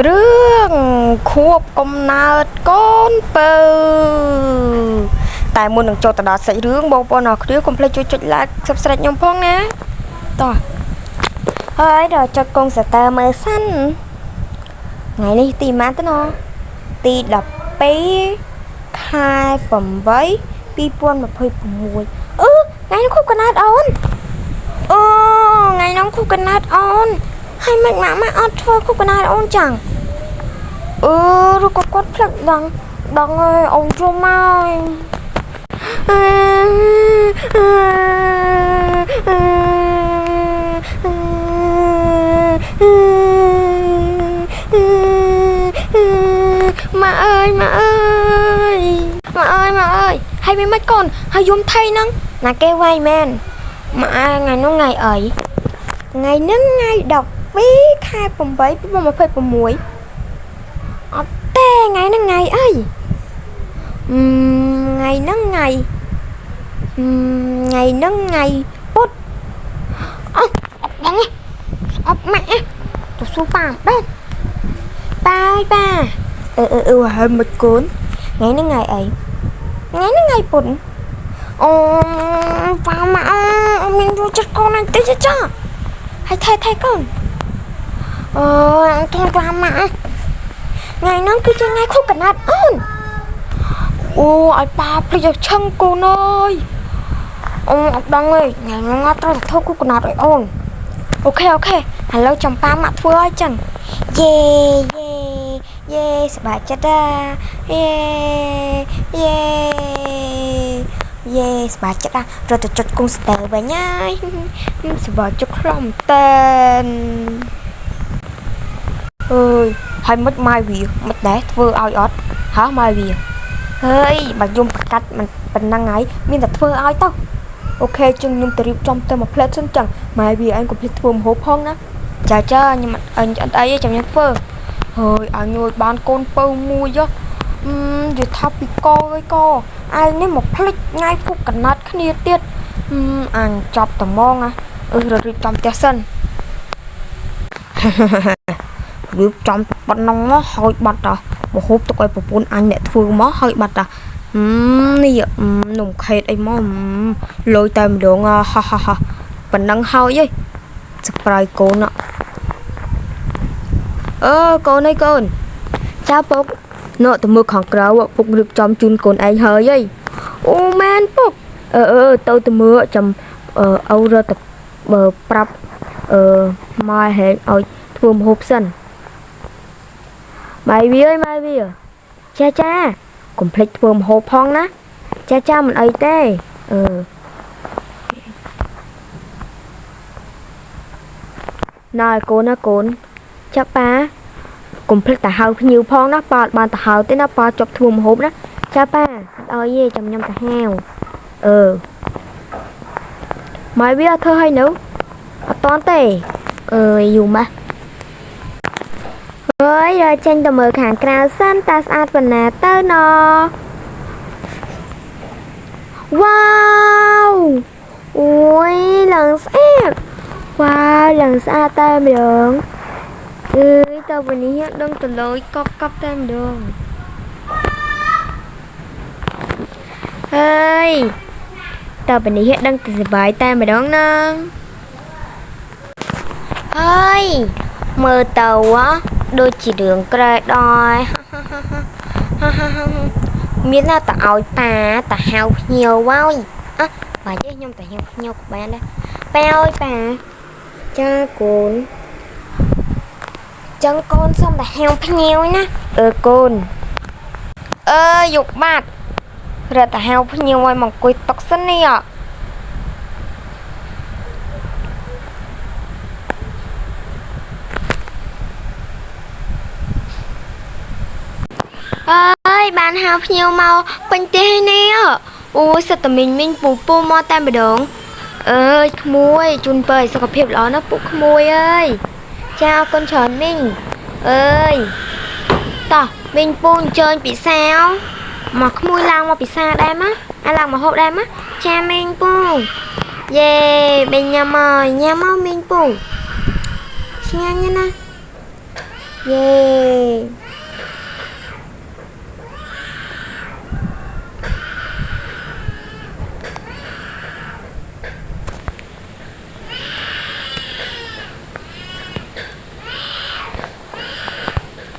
រឿងខួបកំណើតកូនពៅតែមុននឹងចូលទៅដល់សាច់រឿងបងប្អូនអរគ្នាកុំភ្លេចជួយចុច like subscribe ខ្ញុំផងណាតោះហើយដល់ចុចកុងសតើមើលសិនថ្ងៃនេះទីម៉ានទៅណទី12ខែ8 2026ថ្ងៃនេះខួបកំណើតអូនថ្ងៃនោះខួបកំណើតអូនហើយមិនម៉ាក់អត់ធ្វើខួបកំណើតអូនចឹងឬក៏គាត់ផ្លឹកដឹងអើយអូនចូលមកម៉ាក់អើយហើយមិនកូនហើយយំថៃហ្នឹងណាគេវាយមែនម៉ាក់ថ្ងៃនោះថ្ងៃអីថ្ងៃហ្នឹងថ្ងៃ12ខែ8 2026អត់ទេថ្ងៃហ្នឹងថ្ងៃអីថ្ងៃហ្នឹងថ្ងៃពុធអត់ដឹងទេស្អប់ម៉ាក់ទៅសួរប៉ាដែរប៉ាហើយមិនកូនថ្ងៃហ្នឹងថ្ងៃអីថ្ងៃហ្នឹងថ្ងៃពុធប៉ាម៉ាក់អត់មានយល់ចិត្តកូនអញតិចទេចាហើយថៃកូនធំប៉ាម៉ាក់ថ្ងៃហ្នឹងគឺជាថ្ងៃខួបកំណើតអូនឲ្យប៉ាភ្លេចឲ្យឆឹងកូនអើយអត់ដឹងទេថ្ងៃហ្នឹងអត់ត្រូវធ្វើខួបកំណើតឲ្យអូនអូខេឥឡូវចាំប៉ាម៉ាក់ធ្វើឲ្យចឹងយេសប្បាយចិត្តយេសប្បាយចិត្តរត់ទៅចុចគង់ស្ទើវិញហើយសប្បាយចិត្តខ្លាំងតែនហើយមិនម៉ាយវាមិនដែរធ្វើឲ្យអត់ហ៎ម៉ាយវាហើយបើយំប្រកាត់មិនប៉ុណ្ណឹងហើយមានតែធ្វើឲ្យទៅអូខេជឹងខ្ញុំទៅរៀបចំទៅមួយផ្លែតសិនចឹងម៉ែវាអញកុំភ្លេចធ្វើម្ហូបផងណាចាខ្ញុំអញអត់អីទេចាំខ្ញុំធ្វើហើយអញងួយបានកូនពៅមួយនិយាយថាពីកអើយកឯងនេះមកភ្លេចថ្ងៃខួបកំណើតគ្នាទៀតអញចាប់ត្មងរៀបចំផ្ទះសិនរៀបចំប៉ុណ្ណឹងមកហើយបាត់ម្ហូបទុកឲ្យប្រពន្ធអញអ្នកធ្វើមកហើយបាត់នេះនំខេតអីមកលយតែម្ដងប៉ុណ្ណឹងហើយសប្រៃកូនកូនអើយកូនចាពុកនោះទៅមើលខាងក្រៅពុករៀបចំជូនកូនឯងហើយអូមែនពុកទៅមើលចាំអូរត់ទៅប្រាប់ម៉ែហែងឲ្យធ្វើម្ហូបសិនម៉ែវាចាកុំភ្លេចធ្វើម្ហូបផងណាចាមិនអីទេណ៎កូនចាប៉ាកុំភ្លេចទៅហៅភ្ញៀវផងណាប៉ាអត់បានទៅហៅទេណាប៉ាចប់ធ្វើម្ហូបណាចាប៉ាអត់អីទេចាំខ្ញុំទៅហៅម៉ែវាធ្វើឲ្យនៅអត់តាន់ទេយូរម៉ាស់ហើយដល់ចេញទៅមើលខាងក្រៅសិនតើស្អាតប៉ុណ្ណាទៅណវ៉ាវអូយឡើងស្អាតឡើងស្អាតតែម្ដងទៅวันนี้ដឹងទៅលយកប់តែម្ដងហើយទៅวันนี้ដឹងទៅសុបាយតែម្ដងណាហើយមើលទៅដូចជារឿងក្រែដែរមានតែឲ្យប៉ាទៅហៅភ្ញៀវហើយបើចេះខ្ញុំទៅហៅភ្ញៀវក៏បានដែរប៉ាអើយប៉ាចាកូនចឹងកូនសុំទៅហៅភ្ញៀវណាកូនយកបាត់រត់ទៅហៅភ្ញៀវឲ្យមកអង្គុយតុសិននេះបានហៅភ្ញៀវមកពេញផ្ទះនេះអូយសិតតែមីងពូមកតែម្ដងក្មួយជូនពើឲ្យសុខភាពល្អណាពួកក្មួយអើយចាអរគុណច្រើនមីងតោះមីងពូអញ្ជើញពិសាមកក្មួយឡើងមកពិសាដែរម៉ាឡើងមកហូបដែរម៉ាចាមីងពូយេមីងញ៉ាំមកមីងពូឆ្ងាញ់ណាស់ យេ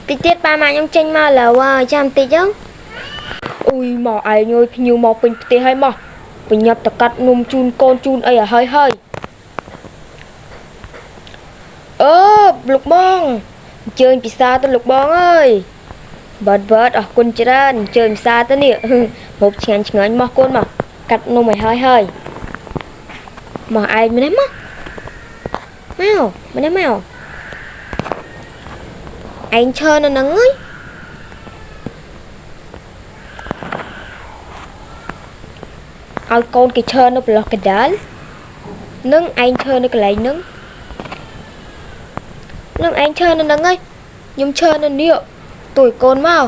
តិចទៀតប៉ាម៉ាក់ខ្ញុំចេញមកលើចាំតិចទៅអ៊ុយមកឯងអើយភ្ញៀវមកពេញផ្ទះហើយមកប្រញាប់តកាត់នំជូនកូនជូនអីឲ្យហើយលោកបងអញ្ជើញពិសាទៅលោកបងអើយបាទអរគុណច្រើនអញ្ជើញពិសាទៅនេះហូបឆ្ងាញ់ឆ្ងាញ់មកកូនមកកាត់នំឲ្យហើយមកឯងម្នេះមកម្នេះមកឯងឈរនៅហ្នឹងឲ្យកូនគេឈរនៅប្រឡោះកណ្ដាលនឹងឯងឈរនៅកន្លែងហ្នឹងនឹងឯងឈរនៅហ្នឹងហើយខ្ញុំឈរនៅនេះទួយកូនមក